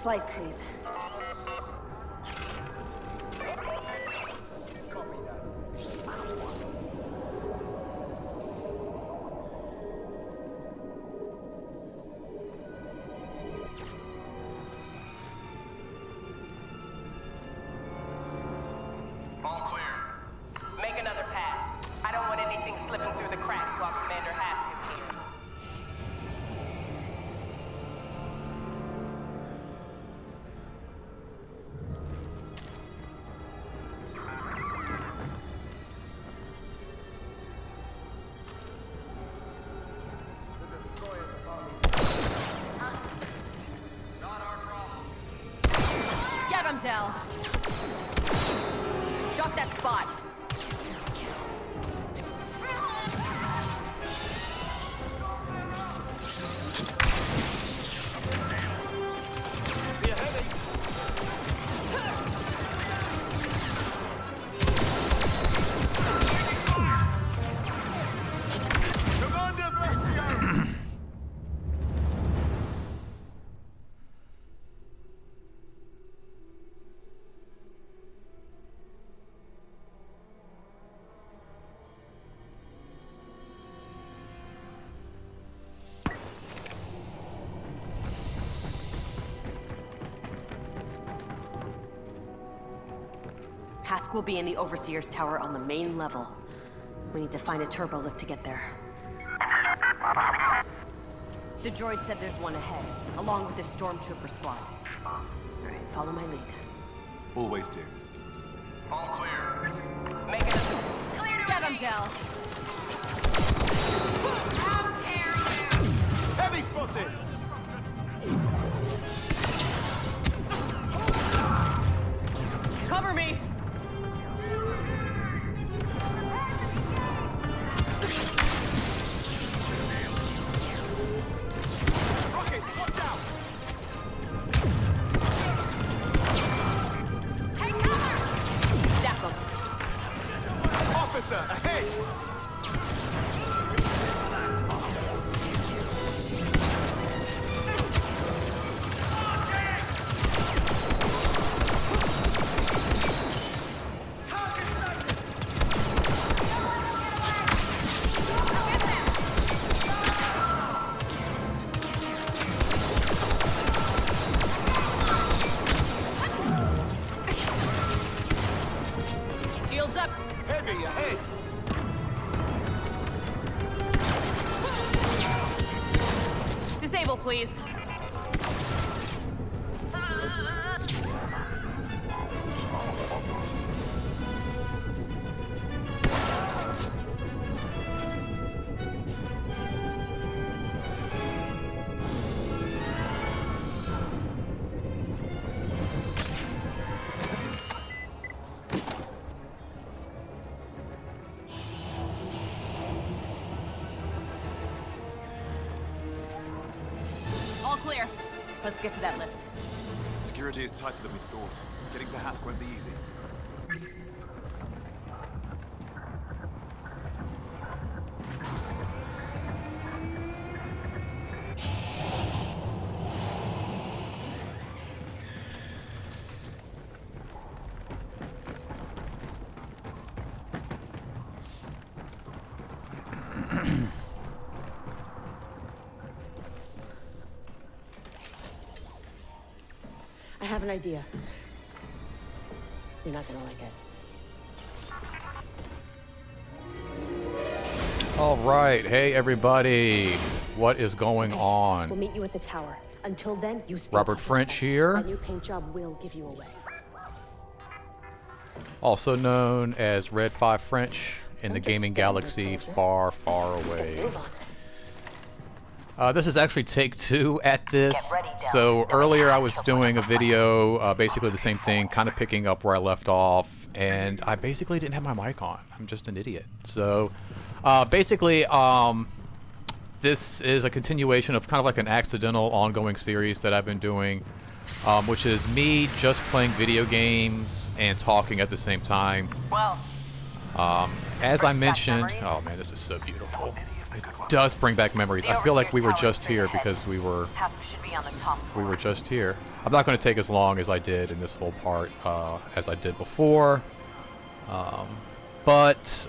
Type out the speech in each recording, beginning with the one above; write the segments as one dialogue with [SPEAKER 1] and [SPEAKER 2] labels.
[SPEAKER 1] slice, please.
[SPEAKER 2] Copy that.
[SPEAKER 3] All clear.
[SPEAKER 4] Make another pass. I don't want anything slipping through the cracks while Commander Hask is here.
[SPEAKER 3] Not our problem.
[SPEAKER 1] Get him, Del! Shock that spot!
[SPEAKER 2] See a heavy. Commander Versio!
[SPEAKER 1] Hask will be in the Overseer's tower on the main level. We need to find a turbo lift to get there. The droid said there's one ahead, along with the stormtrooper squad. Alright, follow my lead.
[SPEAKER 2] Always do.
[SPEAKER 3] All clear.
[SPEAKER 4] Make another. Clear to
[SPEAKER 1] Get him,
[SPEAKER 4] release.
[SPEAKER 1] Del!
[SPEAKER 4] How dare you!
[SPEAKER 2] Heavy spotted!
[SPEAKER 1] Cover me!
[SPEAKER 2] Rocket, watch out!
[SPEAKER 4] Take cover!
[SPEAKER 1] Zap him!
[SPEAKER 2] Officer, ahead!
[SPEAKER 1] Shields up!
[SPEAKER 2] Heavy, ahead!
[SPEAKER 1] Disable, please. All clear. Let's get to that lift.
[SPEAKER 2] Security is tighter than we thought. Getting to Hask won't be easy.
[SPEAKER 1] I have an idea. You're not gonna like it.
[SPEAKER 5] All right, hey everybody, what is going
[SPEAKER 1] We'll
[SPEAKER 5] on?
[SPEAKER 1] meet you at the tower. Until then, you stay
[SPEAKER 5] Robert
[SPEAKER 1] out of
[SPEAKER 5] French
[SPEAKER 1] sight.
[SPEAKER 5] here.
[SPEAKER 1] My new paint job will give you away.
[SPEAKER 5] Also known as Red 5 French in the
[SPEAKER 1] Don't just
[SPEAKER 5] gaming
[SPEAKER 1] stand there,
[SPEAKER 5] galaxy
[SPEAKER 1] soldier.
[SPEAKER 5] far, far
[SPEAKER 1] Let's get a
[SPEAKER 5] away.
[SPEAKER 1] move on.
[SPEAKER 5] This is actually take 2 at this.
[SPEAKER 4] Get ready, Del.
[SPEAKER 5] So earlier I was doing a video, basically the same thing, kind of picking up where I left off, and I basically didn't have my mic on. I'm just an idiot. So basically, this is a continuation of kind of like an accidental ongoing series that I've been doing, which is me just playing video games and talking at the same time.
[SPEAKER 4] Well,
[SPEAKER 5] As I
[SPEAKER 4] Brings back
[SPEAKER 5] mentioned,
[SPEAKER 4] memories.
[SPEAKER 5] oh man, this is so beautiful. It does bring back memories. I feel like we were just here because we were just here. I'm not going to take as long as I did in this whole part as I did before, but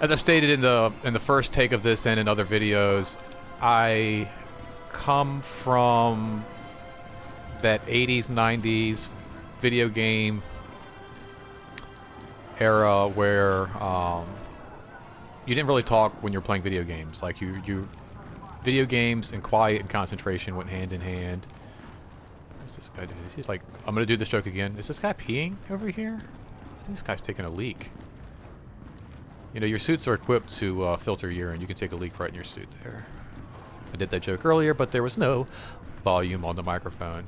[SPEAKER 5] as I stated in the first take of this and in other videos, I come from that 80s, 90s video game era where you didn't really talk when you're playing video games. Like video games and quiet and concentration went hand in hand. What's this guy doing? He's like, I'm gonna do this joke again. Is this guy peeing over here? I think this guy's taking a leak. You know, your suits are equipped to filter urine. You can take a leak right in your suit there. I did that joke earlier, but there was no volume on the microphone.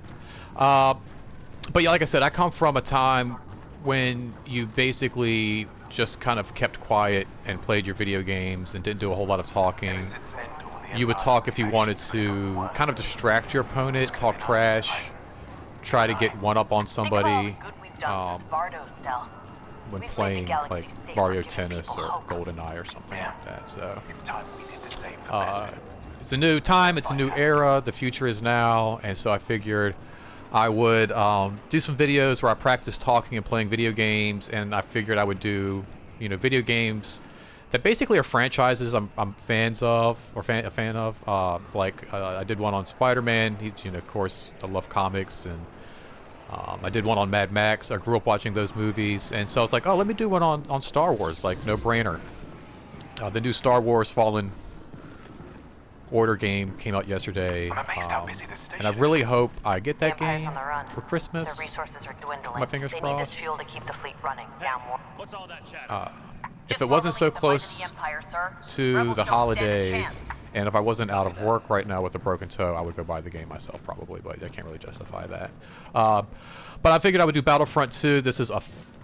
[SPEAKER 5] But yeah, like I said, I come from a time when you basically just kind of kept quiet and played your video games and didn't do a whole lot of talking. You would talk if you wanted to kind of distract your opponent, talk trash, try to get one up on somebody when playing like Mario Tennis or GoldenEye or something like that. So it's a new time, it's a new era, the future is now, and so I figured I would do some videos where I practice talking and playing video games, and I figured I would do, you know, video games that basically are franchises I'm fans of, or a fan of. Like I did one on Spider-Man. You know, of course, I love comics, and I did one on Mad Max. I grew up watching those movies, and so I was like, oh, let me do one on Star Wars, like no brainer. The new Star Wars Fallen Order game came out yesterday, and I really hope I get that game for Christmas.
[SPEAKER 1] Their resources are dwindling.
[SPEAKER 5] My fingers
[SPEAKER 1] they
[SPEAKER 5] crossed.
[SPEAKER 1] need this fuel to keep the fleet running. Now more.
[SPEAKER 6] What's all that chatter?
[SPEAKER 5] If it wasn't so close to the holidays, and if I wasn't out of work right now with a broken toe, I would go buy the game myself probably, but I can't really justify that. But I figured I would do Battlefront 2. This is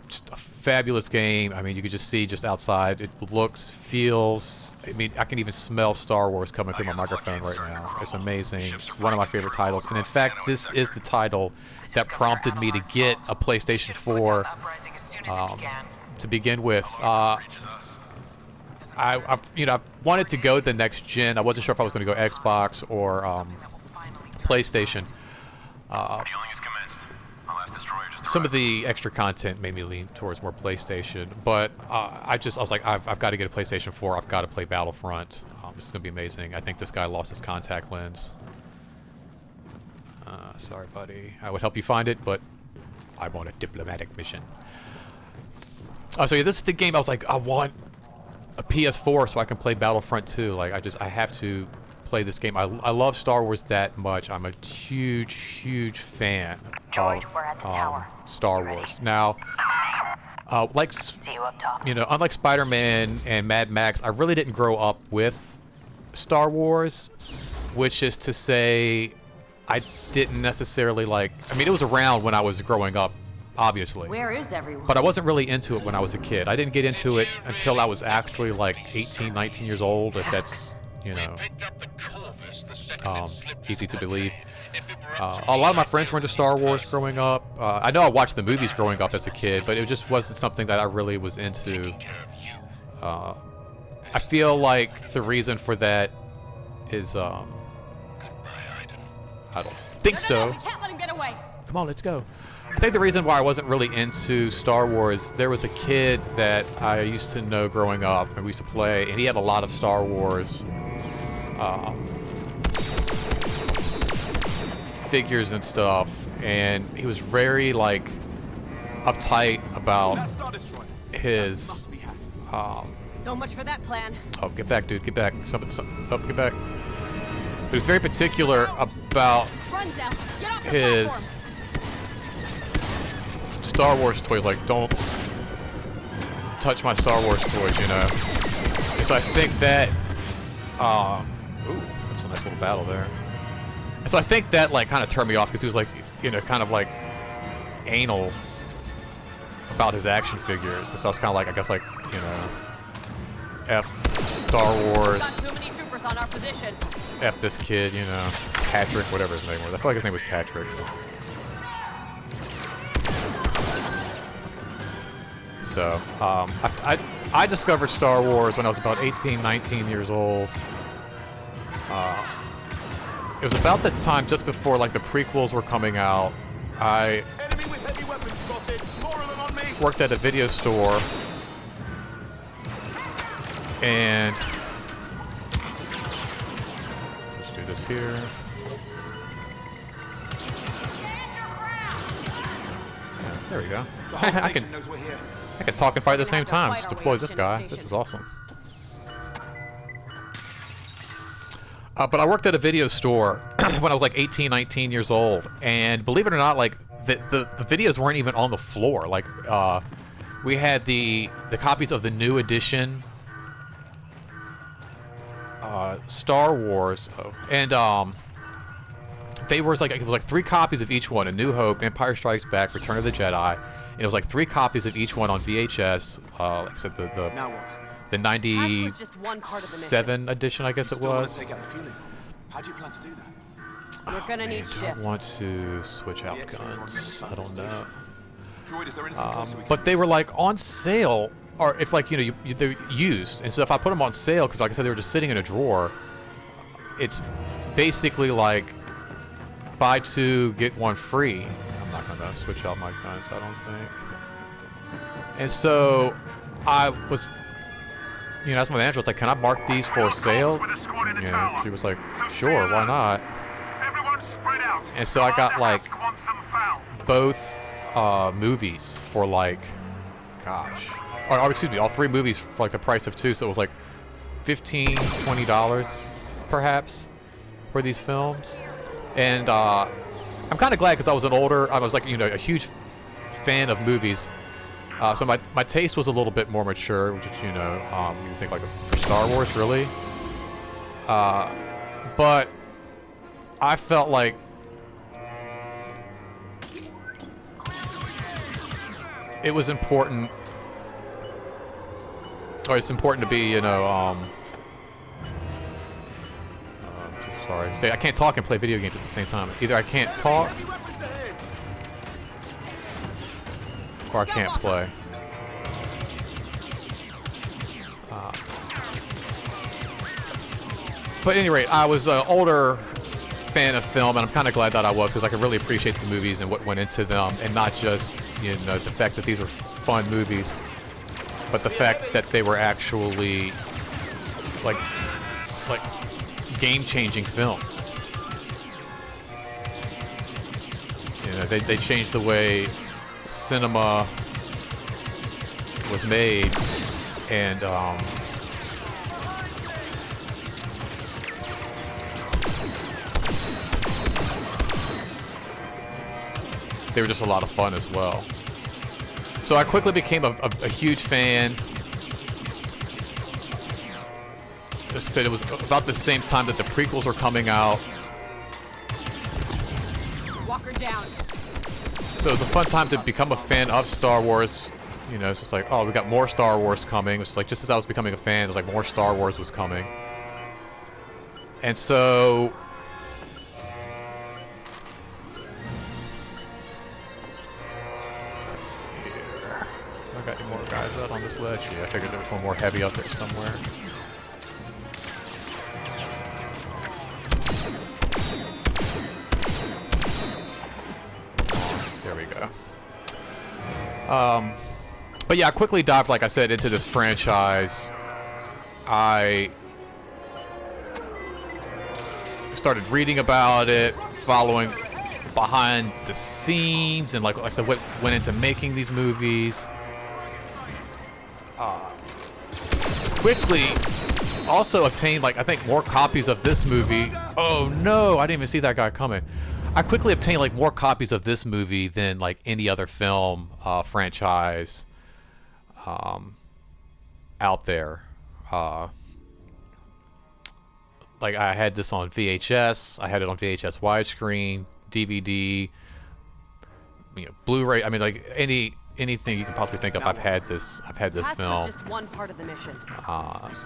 [SPEAKER 5] just a fabulous game. I mean, you could just see just outside. It looks, feels. I mean, I can even smell Star Wars coming through my microphone right now. It's amazing. It's one of my favorite titles. And in fact, this is the title that prompted me to get a PlayStation 4 to begin with. I wanted to go the next gen. I wasn't sure if I was going to go Xbox or PlayStation. Some of the extra content made me lean towards more PlayStation, but I was like, I've got to get a PlayStation 4. I've got to play Battlefront. This is going to be amazing. I think this guy lost his contact lens. Sorry, buddy. I would help you find it, but I'm on a diplomatic mission. So yeah, this is the game I was like, I want a PS4 so I can play Battlefront 2. Like, I have to play this game. I love Star Wars that much. I'm a huge fan of Star Wars. Now, like, you know, unlike Spider-Man and Mad Max, I really didn't grow up with Star Wars, which is to say I didn't necessarily like, I mean, it was around when I was growing up, obviously.
[SPEAKER 1] Where is everyone?
[SPEAKER 5] But I wasn't really into it when I was a kid. I didn't get into it until I was actually like 18, 19 years old, if that's, you know, easy to believe. A lot of my friends were into Star Wars growing up. I know I watched the movies growing up as a kid, but it just wasn't something that I really was into. I feel like the reason for that is, I don't think so.
[SPEAKER 1] We can't let him get away.
[SPEAKER 5] Come on, let's go. I think the reason why I wasn't really into Star Wars, there was a kid that I used to know growing up, and we used to play, and he had a lot of Star Wars figures and stuff, and he was very, like, uptight about his,
[SPEAKER 1] So much for that plan.
[SPEAKER 5] oh, get back, dude, get back. Oh, get back. He was very particular about
[SPEAKER 1] Run down. Get off the
[SPEAKER 5] his
[SPEAKER 1] platform.
[SPEAKER 5] Star Wars toys. Like, don't touch my Star Wars toys, you know. And so I think that, ooh, that's a nice little battle there. And so I think that, like, kind of turned me off because he was, like, you know, kind of, like, anal about his action figures. So I was kind of like, I guess, like, you know, F Star Wars.
[SPEAKER 1] Got too many troopers on our position.
[SPEAKER 5] F this kid, you know, Patrick, whatever his name was. I feel like his name was Patrick. So I discovered Star Wars when I was about 18, 19 years old. It was about the time just before like the prequels were coming out. I
[SPEAKER 2] Enemy with heavy weapons spotted. More of them on me.
[SPEAKER 5] worked at a video store, and let's do this here. Yeah, there we go.
[SPEAKER 2] The whole
[SPEAKER 5] I
[SPEAKER 2] station
[SPEAKER 5] can
[SPEAKER 2] knows we're here.
[SPEAKER 5] talk and fight at the same
[SPEAKER 1] We're gonna have to
[SPEAKER 5] time.
[SPEAKER 1] fight
[SPEAKER 5] Just
[SPEAKER 1] our
[SPEAKER 5] deploy
[SPEAKER 1] way
[SPEAKER 5] this
[SPEAKER 1] to
[SPEAKER 5] guy.
[SPEAKER 1] Shinra
[SPEAKER 5] This is
[SPEAKER 1] Station.
[SPEAKER 5] awesome. But I worked at a video store when I was like 18, 19 years old, and believe it or not, like the videos weren't even on the floor. Like we had the copies of the new edition Star Wars, and they were like, it was like 3 copies of each one: A New Hope, Empire Strikes Back, Return of the Jedi. And it was like 3 copies of each one on VHS. Like I said,
[SPEAKER 2] Now what?
[SPEAKER 5] the
[SPEAKER 1] Hask was just one part of the mission.
[SPEAKER 5] 97 edition, I guess it
[SPEAKER 2] Still want
[SPEAKER 5] was.
[SPEAKER 2] to take out the fueling. How do you plan to do that?
[SPEAKER 1] We're gonna need
[SPEAKER 5] Do
[SPEAKER 1] ships.
[SPEAKER 5] I want to switch out
[SPEAKER 2] The X-rays are on the other
[SPEAKER 5] guns?
[SPEAKER 2] side
[SPEAKER 5] I
[SPEAKER 2] of the
[SPEAKER 5] don't know.
[SPEAKER 2] Droid, is there anything closer we can
[SPEAKER 5] But they were like on sale, or if like, you know, they're used. And so if I put them on sale, because like I said, they were just sitting in a drawer, it's basically like buy 2, get 1 free. I'm not going to switch out my guns, I don't think. And so I was, you know, as my manager was like, can I mark these for sale? You know, she was like, sure, why not?
[SPEAKER 3] Everyone spread out.
[SPEAKER 5] And so I got like
[SPEAKER 3] Hask wants them found.
[SPEAKER 5] both movies for like, gosh, or excuse me, all 3 movies for like the price of 2. So it was like $15, $20 perhaps for these films. And I'm kind of glad, because I was I was like, you know, a huge fan of movies. So my taste was a little bit more mature, which is, you know, you think like for Star Wars, really. But I felt like it was important, or it's important to be, you know, sorry, say I can't talk and play video games at the same time. Either I can't talk,
[SPEAKER 2] Heavy weapons ahead.
[SPEAKER 5] or I can't play. But at any rate, I was an older fan of film, and I'm kind of glad that I was, because I could really appreciate the movies and what went into them, and not just, you know, the fact that these were fun movies, but the fact that they were actually like game-changing films. You know, they changed the way cinema was made, and they were just a lot of fun as well. So I quickly became a huge fan. As I said, it was about the same time that the prequels were coming out.
[SPEAKER 1] Walker down.
[SPEAKER 5] So it was a fun time to become a fan of Star Wars. You know, it's just like, oh, we got more Star Wars coming. It's like, just as I was becoming a fan, it was like more Star Wars was coming. And so let's see here. I got any more guys out on this ledge? Yeah, I figured there was one more heavy up there somewhere. There we go. But yeah, I quickly dived, like I said, into this franchise. I started reading about it, following behind the scenes, and like I said, what went into making these movies. Quickly also obtained, like, I think more copies of this movie. Oh no, I didn't even see that guy coming. I quickly obtained like more copies of this movie than like any other film franchise out there. Like I had this on VHS, I had it on VHS widescreen, DVD, you know, Blu-ray. I mean, like anything you can possibly think of. I've had this
[SPEAKER 1] Hask
[SPEAKER 5] film.
[SPEAKER 1] was just one part of the mission.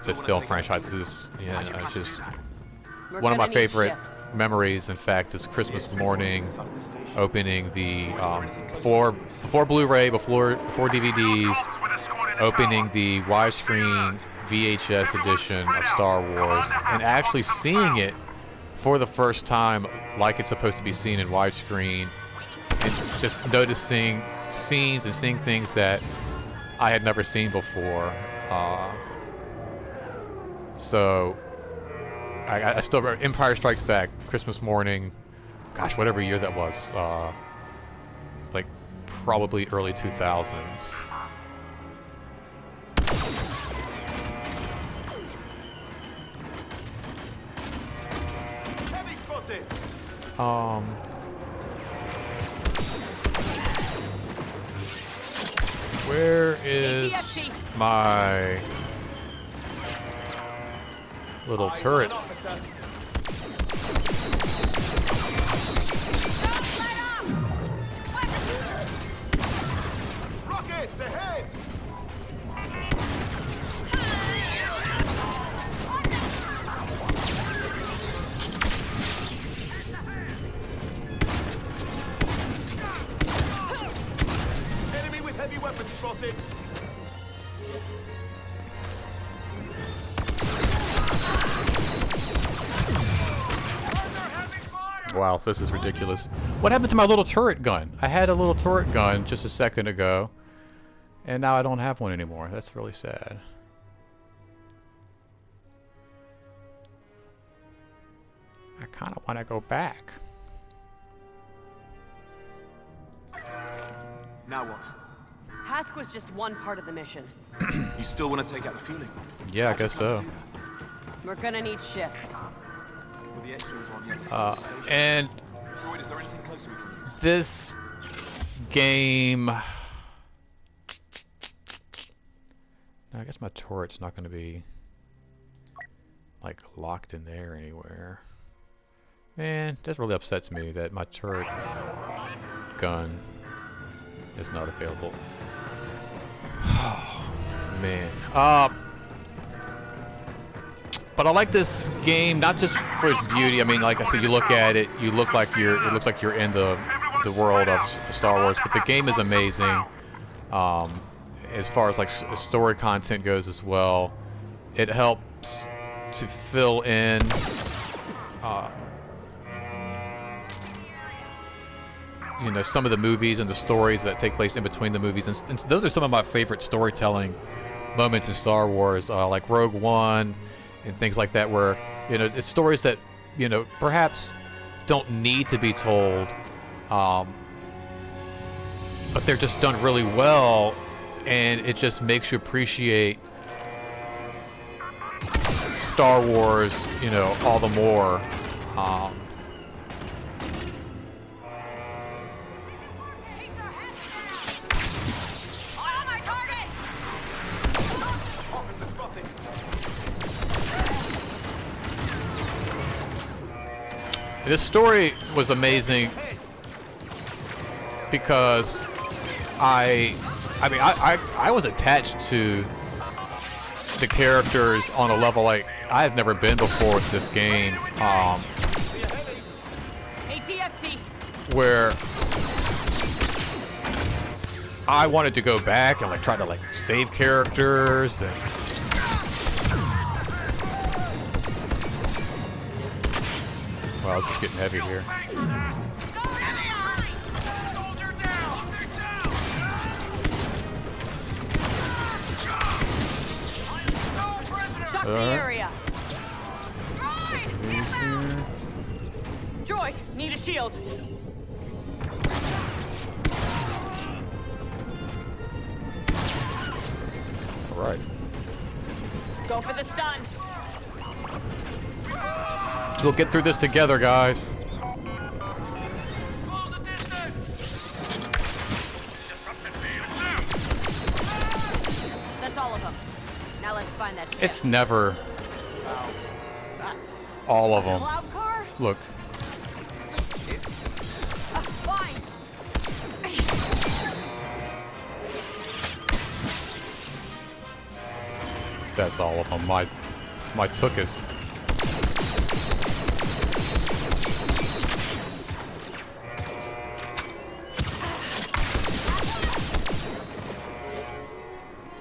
[SPEAKER 5] This film franchise is, yeah, it's just one of my
[SPEAKER 1] gonna need
[SPEAKER 5] favorite
[SPEAKER 1] ships.
[SPEAKER 5] memories, in fact, is Christmas morning, opening the before Blu-ray, before DVDs, opening the widescreen VHS edition of Star Wars, and actually seeing it for the first time like it's supposed to be seen in widescreen, and just noticing scenes and seeing things that I had never seen before. So I still remember Empire Strikes Back, Christmas morning, gosh, whatever year that was, like probably early 2000s.
[SPEAKER 2] Heavy spotted.
[SPEAKER 5] Where is
[SPEAKER 1] ATST.
[SPEAKER 5] my little turret?
[SPEAKER 2] Rockets ahead. Enemy with heavy weapons spotted.
[SPEAKER 5] Wow, this is ridiculous. What happened to my little turret gun? I had a little turret gun just a second ago, and now I don't have one anymore. That's really sad. I kind of want to go back.
[SPEAKER 2] Now what?
[SPEAKER 1] Hask was just one part of the mission.
[SPEAKER 2] You still want to take out the fueling?
[SPEAKER 5] Yeah, I guess so.
[SPEAKER 1] We're gonna need ships.
[SPEAKER 2] Well, the X-wings are on the other side of the station.
[SPEAKER 5] And
[SPEAKER 2] Droid, is there anything closer we can use?
[SPEAKER 5] this game... Now, I guess my turret's not going to be like locked in there anywhere. Man, that really upsets me that my turret gun is not available. Oh, man. But I like this game not just for its beauty. I mean, like I said, you look at it, it looks like you're in the world of Star Wars. But the game is amazing. As far as like story content goes as well, it helps to fill in you know, some of the movies and the stories that take place in between the movies, and those are some of my favorite storytelling moments in Star Wars, like Rogue One and things like that, where, you know, it's stories that, you know, perhaps don't need to be told, but they're just done really well, and it just makes you appreciate Star Wars, you know, all the more.
[SPEAKER 2] Officer spotted.
[SPEAKER 5] This story was amazing because I was attached to the characters on a level like I had never been before with this game,
[SPEAKER 1] ATST.
[SPEAKER 5] where I wanted to go back and like try to like save characters and wow, this is getting heavy here.
[SPEAKER 1] Shock the area.
[SPEAKER 5] These here.
[SPEAKER 1] Droid, need a shield.
[SPEAKER 5] All right.
[SPEAKER 1] Go for the stun.
[SPEAKER 5] We'll get through this together, guys.
[SPEAKER 1] That's all of them. Now let's find that ship.
[SPEAKER 5] It's never all of them.
[SPEAKER 1] Cloud car?
[SPEAKER 5] Look,
[SPEAKER 1] Fine.
[SPEAKER 5] that's all of them. My Tookus.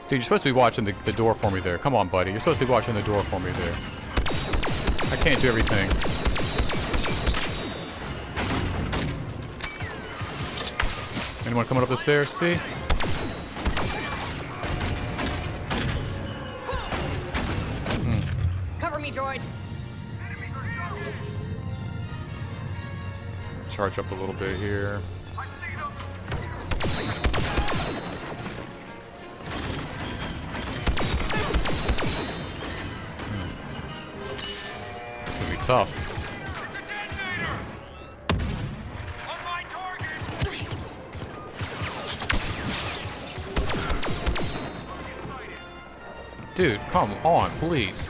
[SPEAKER 5] Dude, you're supposed to be watching the door for me there. Come on, buddy. You're supposed to be watching the door for me there. I can't do everything. Anyone coming up the stairs? See?
[SPEAKER 1] Cover me, droid.
[SPEAKER 5] Charge up a little bit here. It's gonna be tough. Dude, come on, please.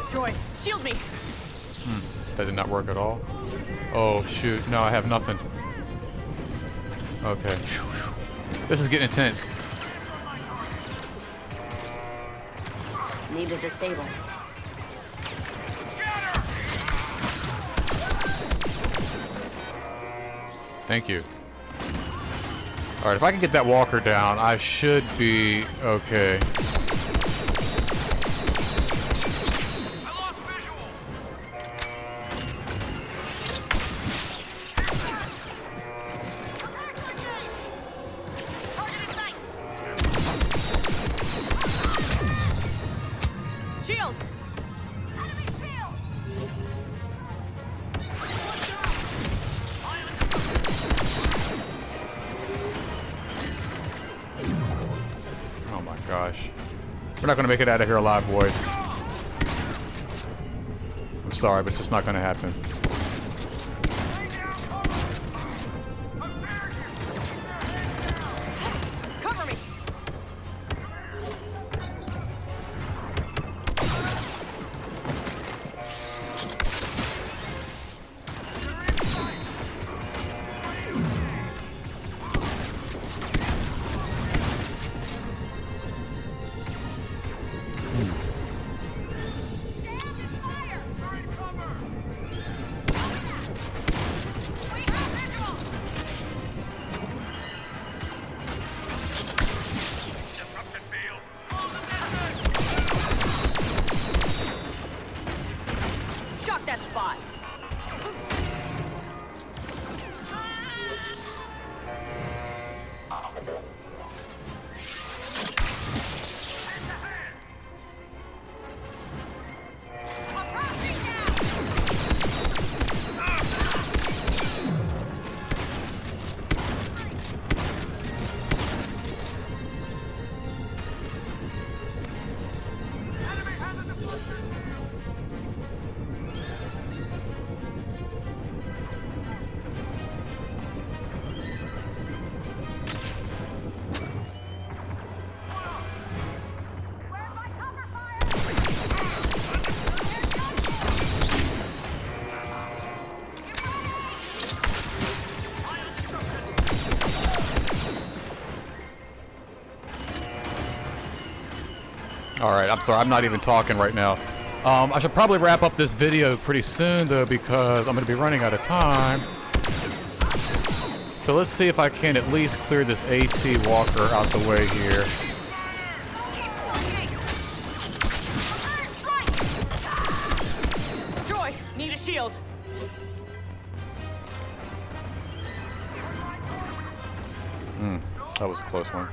[SPEAKER 1] Droid, shield me.
[SPEAKER 5] That did not work at all. Oh, shoot. No, I have nothing. Okay. This is getting intense.
[SPEAKER 1] Need to disable.
[SPEAKER 5] Thank you. Alright, if I can get that walker down, I should be okay.
[SPEAKER 1] Shields!
[SPEAKER 5] Oh my gosh. We're not gonna make it out of here alive, boys. I'm sorry, but it's just not gonna happen.
[SPEAKER 1] Cover me! Shock that spot!
[SPEAKER 5] Alright, I'm sorry, I'm not even talking right now. I should probably wrap up this video pretty soon, though, because I'm going to be running out of time. So let's see if I can at least clear this AT walker out the way here.
[SPEAKER 1] Droid, need a shield.
[SPEAKER 5] That was a close one.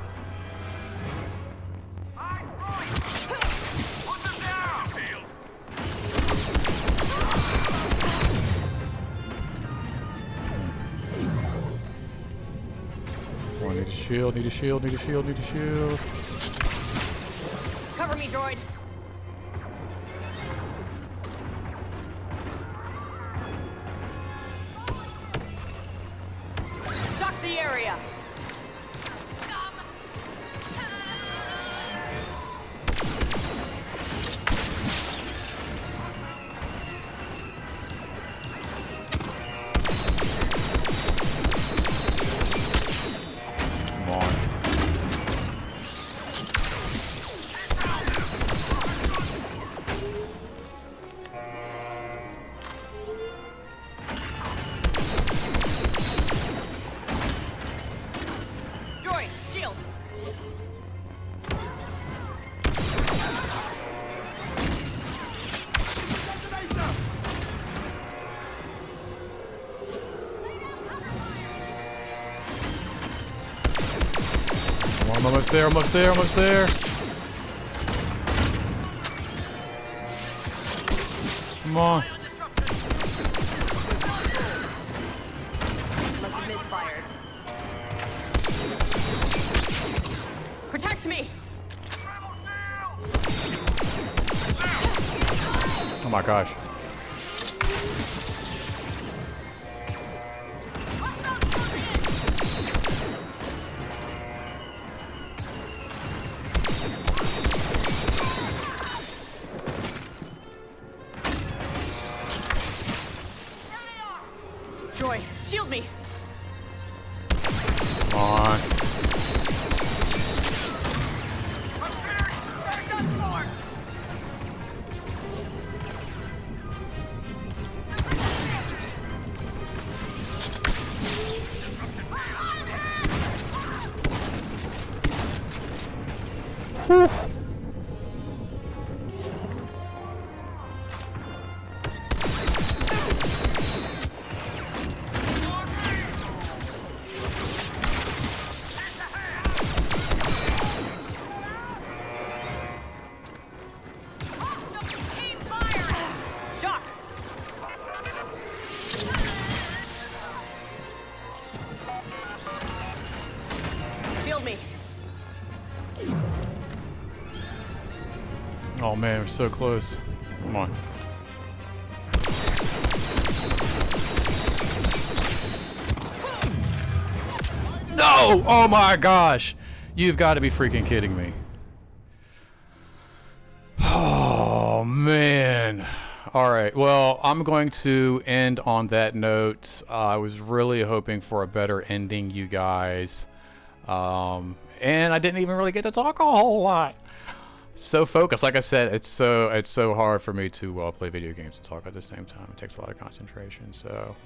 [SPEAKER 5] Oh, need a shield, need a shield, need a shield, need a shield.
[SPEAKER 1] Cover me, droid. Shock the area.
[SPEAKER 5] I'm almost there, almost there, almost there. Come on.
[SPEAKER 1] Must have misfired. Protect me!
[SPEAKER 5] Oh my gosh.
[SPEAKER 1] Joy, shield me!
[SPEAKER 5] Come on. Whew.
[SPEAKER 1] Shock! Shield me!
[SPEAKER 5] Oh man, we're so close. Come on. No! Oh my gosh! You've got to be freaking kidding me. Oh man. Alright, well, I'm going to end on that note. I was really hoping for a better ending, you guys. And I didn't even really get to talk a whole lot. So focused. Like I said, it's so hard for me to play video games and talk at the same time. It takes a lot of concentration. So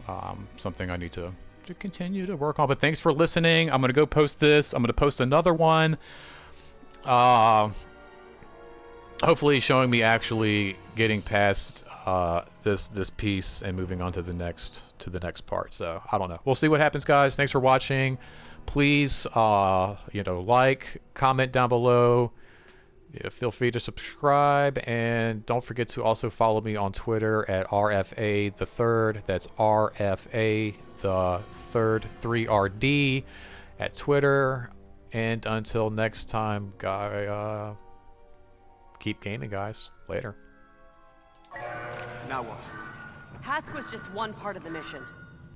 [SPEAKER 5] something I need to continue to work on. But thanks for listening. I'm gonna go post this. I'm gonna post another one. Hopefully showing me actually getting past this piece and moving on to the next part. So I don't know. We'll see what happens, guys. Thanks for watching. Please, like, comment down below. Yeah, feel free to subscribe, and don't forget to also follow me on Twitter at RFA the Third. That's RFA the Third 3RD at Twitter. And until next time, keep gaming, guys. Later.
[SPEAKER 2] Now what?
[SPEAKER 1] Hask was just one part of the mission.